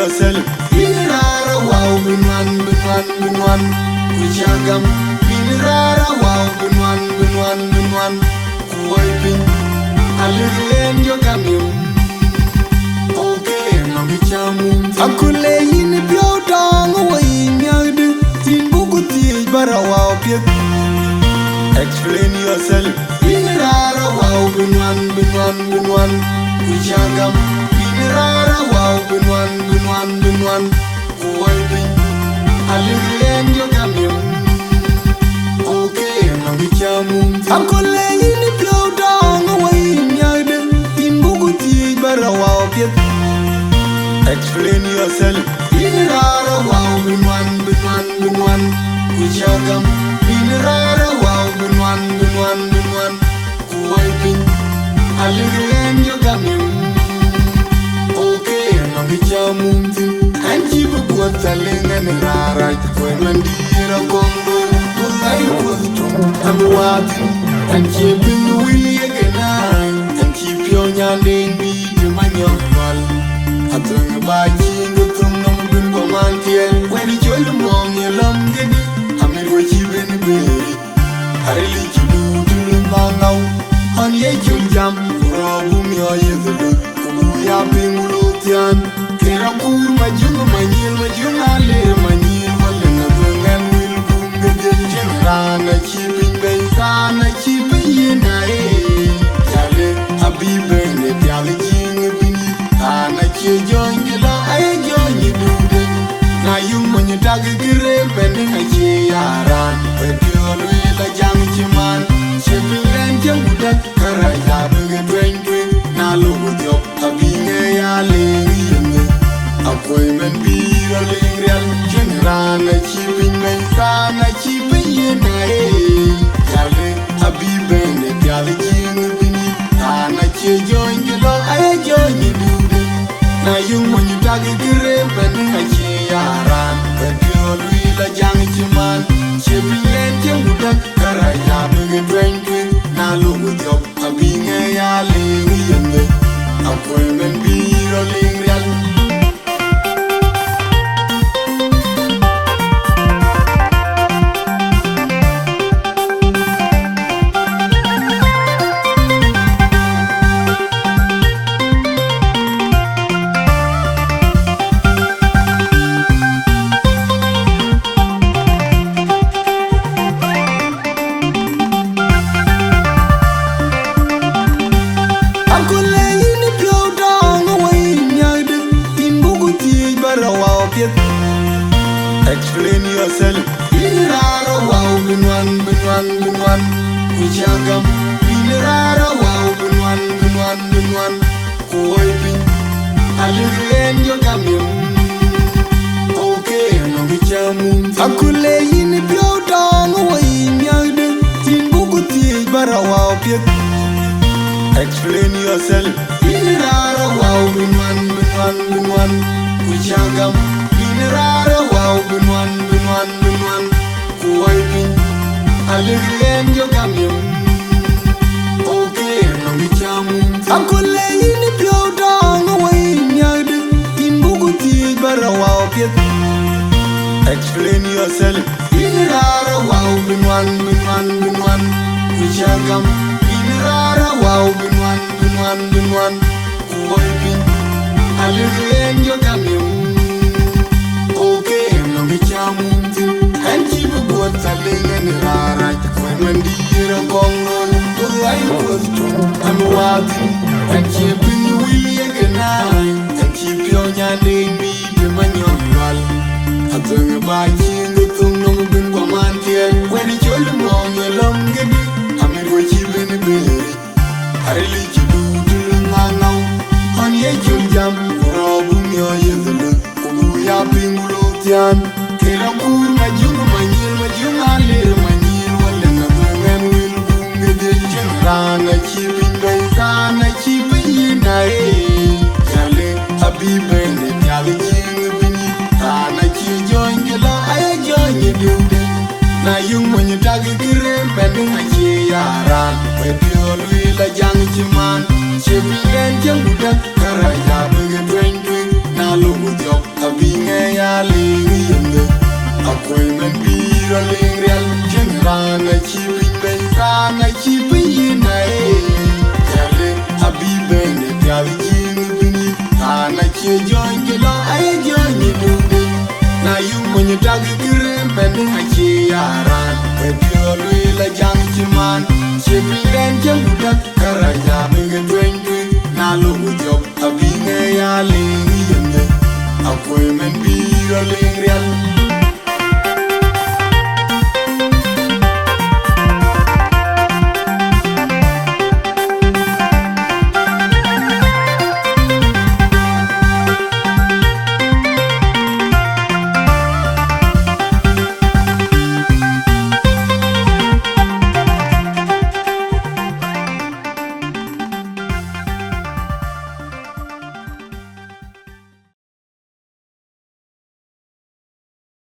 yourself. Binara wow, binwan. Kuchagam. Binara wow, binwan. Kuwaipin. Alirin yogamim. Okay, magichamun. Akule yini biodang away nyadu. Timbukuti bara wow piet. Explain yourself. Binara wow, binwan. Kuchagam. Binara wow, binwan. Kuwaipin. Alirin yogamim. Okay, magichamun. Akule yini biodang away nyadu. Timbukuti bara wow piet. Explain yourself. Binara wow, binwan. Kuchagam. Binara wow, binwan. Kuwaipin. Alirin yogamim. Okay, magichamun. Anji buat talengan rara. Kwen mandira kongol. Kulai kuatum. Amuatin. Anji binwili egenai. Anji pionya dengi. Jumanyokmal. Atung baji ngutung nom bin komantiel. When it's your long yellow giddy. Amir wachi bin beri. Harili chidu dulumangau. On ye chuljam. Robum yo yezudu. Kubuya bingulutian. Kera kur majung manyil alir manyil. Wale nazungan wil kum gede. Rana chipin bay. Rana chipin yenae. Jale habibe ne piali jing bini. Ana chijonyi la ay jonyi dude. Na yung manyu dagi gire bending achi yaran. Pediol wila jang chiman. Chipilen jang budak karay labuge dweng. Na lugu diop abinge ya lengi yenge. Akoy men biro lingrial. Jengrana chipin men rana chipin yenae. Jale habibe ne piali jing bini. Ana chijonyi la ay jonyi dude. Na yung manyu dagi gire bending achi yaran. Pediol wila jang chiman. Chipilen jang budak karay labuge dweng. Na lugu diop abinge ya lengi yenge. Akoy men biro lingrial. Explain yourself. Binara wow, binwan. Kuchagam. Binara wow, binwan. Kuwaipin. Alirin yogamim. Okay, magichamun. Akule yini biodang away nyadu. Timbukuti bara wow piet. Explain yourself. Binara wow, binwan. Kuchagam. Binara wow, binwan. Kuwaipin. Alirin yogamim. Okay, magichamun. Akule yini biodang away nyadu. Timbukuti bara wow piet. Explain yourself. Binara wow, binwan. Kuchagam. Binara wow, binwan. Kuwaipin. Alirin yogamim. Okay, magichamun. Anji buat talengan rara. Kwen mandira kongol. Kulai kuatum. Amuatin. Anji binwili egenai. Anji pionya dengi. Jumanyokmal. Atung baji ngutung nom bin komantiel. When it's your long yellow giddy. Amir wachi bin beri. Harili chidu dulumangau. On ye chuljam. Robum yo yezudu. Kubuya bingulutian. Kera kur majung alir manyil. Wale nazungan wil kum gede. Rana chipin bay. Rana chipin yenae. Jale habibe ne piali jing bini. Rana chijonyi la ay jonyi dude. Na yung manyu dagi gire bending achi yaran. Pediol wila jang chiman. Chipilen jang budak karay labuge dweng. Na lugu jok abinge ya lingi yende akwai men biro ling real jen rana chi pin ben rana chi pin yina jale abibe ne pyali jing bini rana chi join kilo ay join du na yu monye tagi kire men achi yaran we pyo lui la jang chi man chi pin den jen budak karaja binge twen na lugu jok abinge ya lingi yende akwai men biro ling real